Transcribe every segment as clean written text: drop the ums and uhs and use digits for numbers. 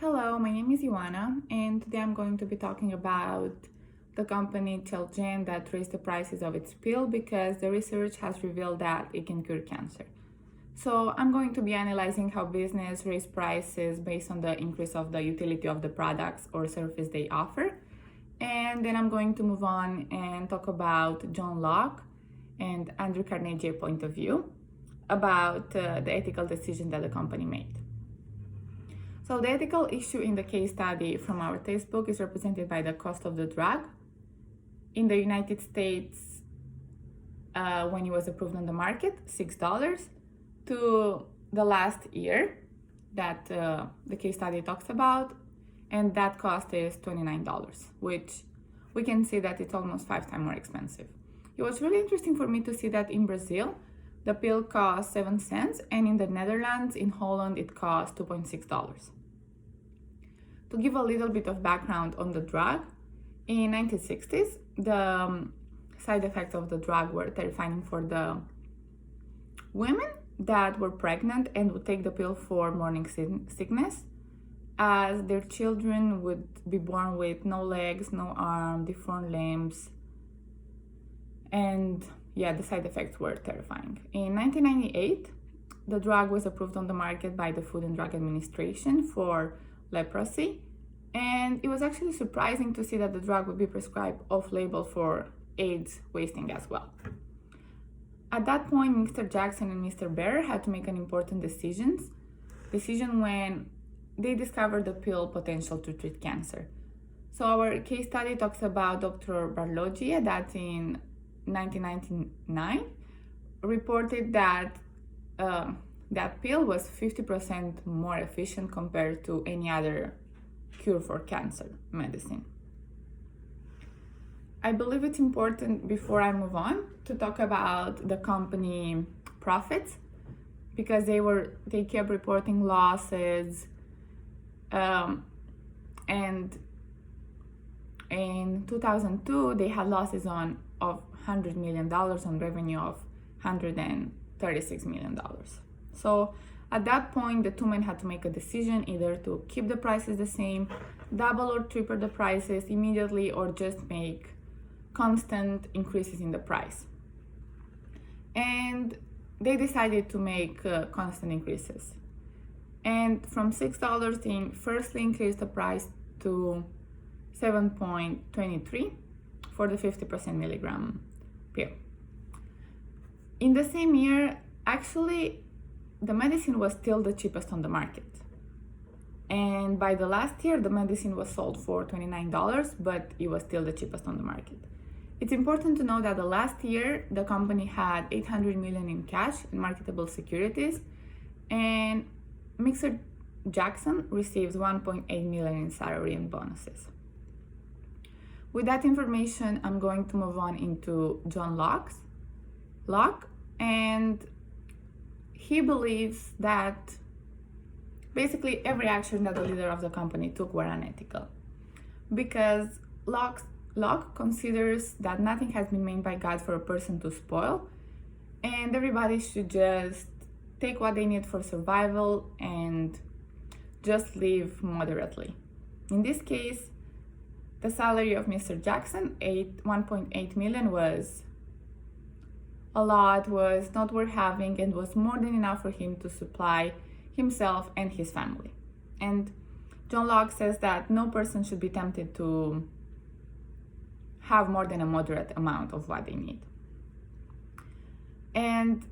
Hello, my name is Ioana, and today I'm going to be talking about the company Celgene that raised the prices of its pill because the research has revealed that it can cure cancer. So I'm going to be analyzing how business raised prices based on the increase of the utility of the products or service they offer. And then I'm going to move on and talk about John Locke and Andrew Carnegie point of view about the ethical decision that the company made. So the ethical issue in the case study from our textbook is represented by the cost of the drug. In the United States, when it was approved on the market, $6, to the last year that the case study talks about, and that cost is $29, which we can see that it's almost 5 times more expensive. It was really interesting for me to see that in Brazil, the pill costs 7 cents, and in the Netherlands, in Holland, it costs $2.6. To give a little bit of background on the drug, in 1960s, the side effects of the drug were terrifying for the women that were pregnant and would take the pill for morning sickness, as their children would be born with no legs, no arms, deformed limbs, and the side effects were terrifying. In 1998, the drug was approved on the market by the Food and Drug Administration for leprosy, and it was actually surprising to see that the drug would be prescribed off-label for AIDS wasting as well. At that point, Mr. Jackson and Mr. Barer had to make an important decision when they discovered the pill potential to treat cancer. So our case study talks about Dr. Barloggia that in 1999 reported that that pill was 50% more efficient compared to any other cure for cancer medicine. I believe it's important, before I move on, to talk about the company profits, because they kept reporting losses, and in 2002 they had losses of $100 million on revenue of $136 million. So at that point, the two men had to make a decision either to keep the prices the same, double or triple the prices immediately, or just make constant increases in the price. And they decided to make constant increases. And from $6, they firstly increased the price to $7.23 for the 50% milligram pill. In the same year, actually, the medicine was still the cheapest on the market. And by the last year, the medicine was sold for $29, but it was still the cheapest on the market. It's important to know that the last year, the company had $800 million in cash and marketable securities, and Mr. Jackson receives $1.8 million in salary and bonuses. With that information, I'm going to move on into John Locke, and he believes that basically every action that the leader of the company took were unethical, because Locke considers that nothing has been made by God for a person to spoil, and everybody should just take what they need for survival and just live moderately. In this case, the salary of Mr. Jackson, $1.8 million, was a lot, was not worth having, and was more than enough for him to supply himself and his family. And John Locke says that no person should be tempted to have more than a moderate amount of what they need. And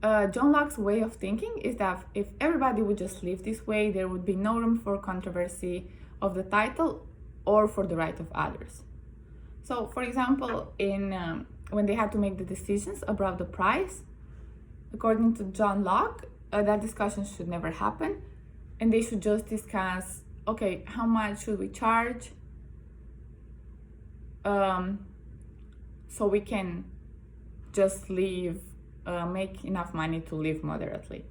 John Locke's way of thinking is that if everybody would just live this way, there would be no room for controversy of the title or for the right of others. So, for example, when they had to make the decisions about the price, according to John Locke, that discussion should never happen, and they should just discuss, okay, how much should we charge so we can just live, make enough money to live moderately.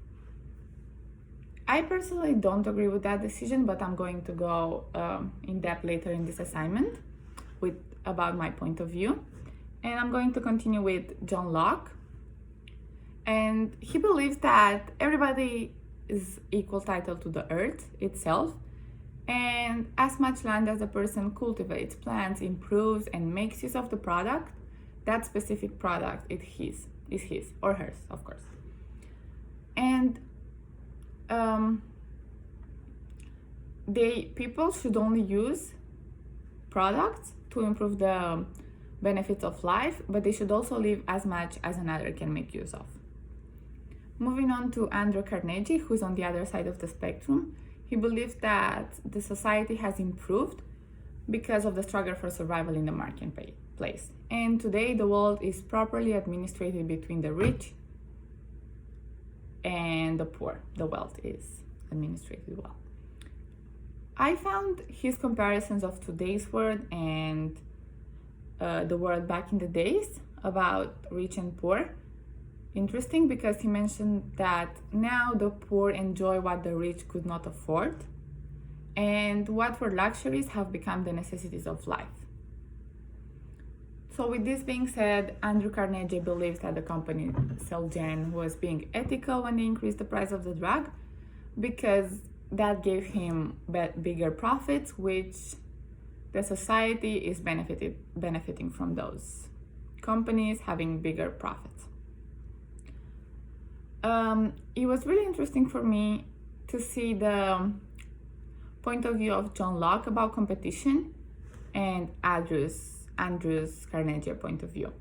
I personally don't agree with that decision, but I'm going to go in depth later in this assignment about my point of view. And I'm going to continue with John Locke. And he believes that everybody is equal title to the earth itself, And as much land as a person cultivates, plants, improves, and makes use of the product, that specific product is his or hers, of course. And people should only use products to improve the benefits of life, but they should also live as much as another can make use of. Moving on to Andrew Carnegie, who's on the other side of the spectrum, he believes that the society has improved because of the struggle for survival in the marketplace. And today the world is properly administered between the rich and the poor. The wealth is administrated well. I found his comparisons of today's world and the world back in the days about rich and poor interesting, because he mentioned that now the poor enjoy what the rich could not afford, and what were luxuries have become the necessities of life. So with this being said, Andrew Carnegie believes that the company Celgene was being ethical when they increased the price of the drug, because that gave him bigger profits, which the society is benefiting from those companies having bigger profits. It was really interesting for me to see the point of view of John Locke about competition and Andrew's Carnegie point of view.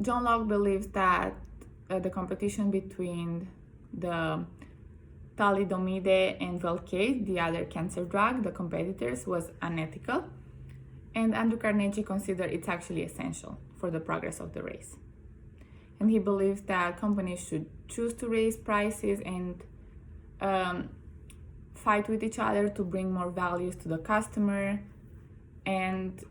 John Locke believes that the competition between the thalidomide and Velcade, the other cancer drug, the competitors, was unethical, and Andrew Carnegie considered it's actually essential for the progress of the race. And he believes that companies should choose to raise prices and fight with each other to bring more values to the customer, and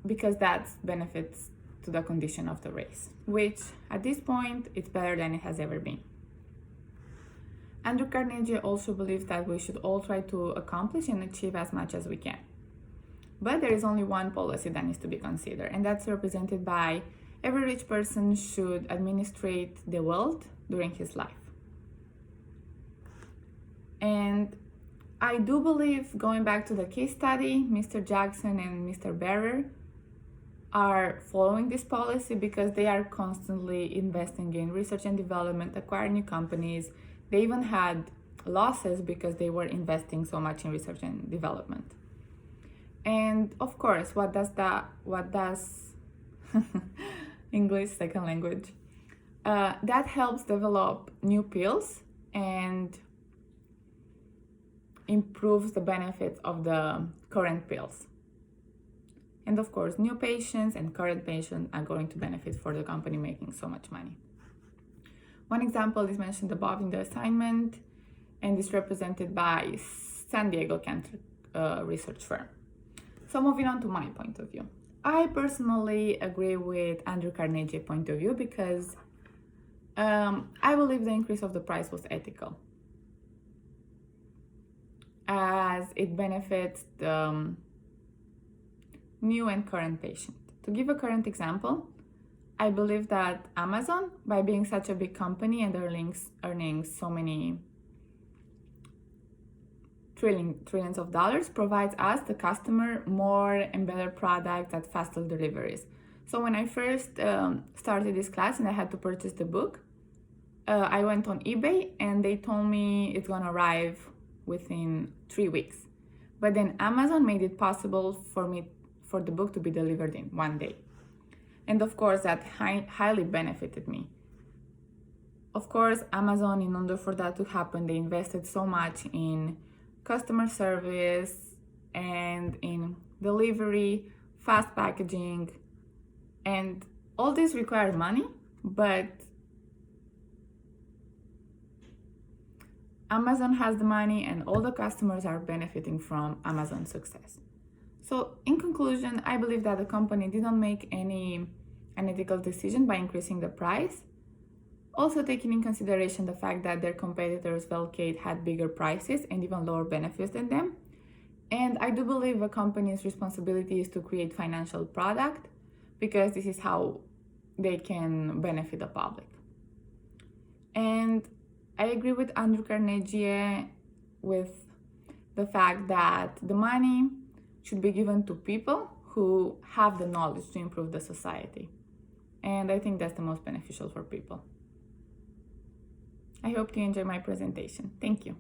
because that benefits to the condition of the race, which at this point it's better than it has ever been. Andrew Carnegie also believes that we should all try to accomplish and achieve as much as we can. But there is only one policy that needs to be considered, and that's represented by every rich person should administrate the wealth during his life. And I do believe, going back to the case study, Mr. Jackson and Mr. Bearer are following this policy because they are constantly investing in research and development, acquiring new companies. They even had losses because they were investing so much in research and development. And of course, what does English second language, that helps develop new pills and improves the benefits of the current pills. And of course, new patients and current patients are going to benefit for the company making so much money. One example is mentioned above in the assignment, and is represented by San Diego Cancer Research Firm. So moving on to my point of view. I personally agree with Andrew Carnegie's point of view because I believe the increase of the price was ethical, as it benefits the new and current patient. To give a current example, I believe that Amazon, by being such a big company and earning so many trillions of dollars, provides us, the customer, more and better products at faster deliveries. So when I first started this class and I had to purchase the book, I went on eBay and they told me it's gonna arrive within 3 weeks. But then Amazon made it possible for the book to be delivered in 1 day. And of course, that highly benefited me. Of course, Amazon, in order for that to happen, they invested so much in customer service and in delivery, fast packaging, and all this required money, but Amazon has the money and all the customers are benefiting from Amazon's success. So in conclusion, I believe that the company didn't make any unethical decision by increasing the price, also taking in consideration the fact that their competitors, Velcade, had bigger prices and even lower benefits than them. And I do believe a company's responsibility is to create financial product, because this is how they can benefit the public. And I agree with Andrew Carnegie with the fact that the money should be given to people who have the knowledge to improve the society. And I think that's the most beneficial for people. I hope you enjoy my presentation. Thank you.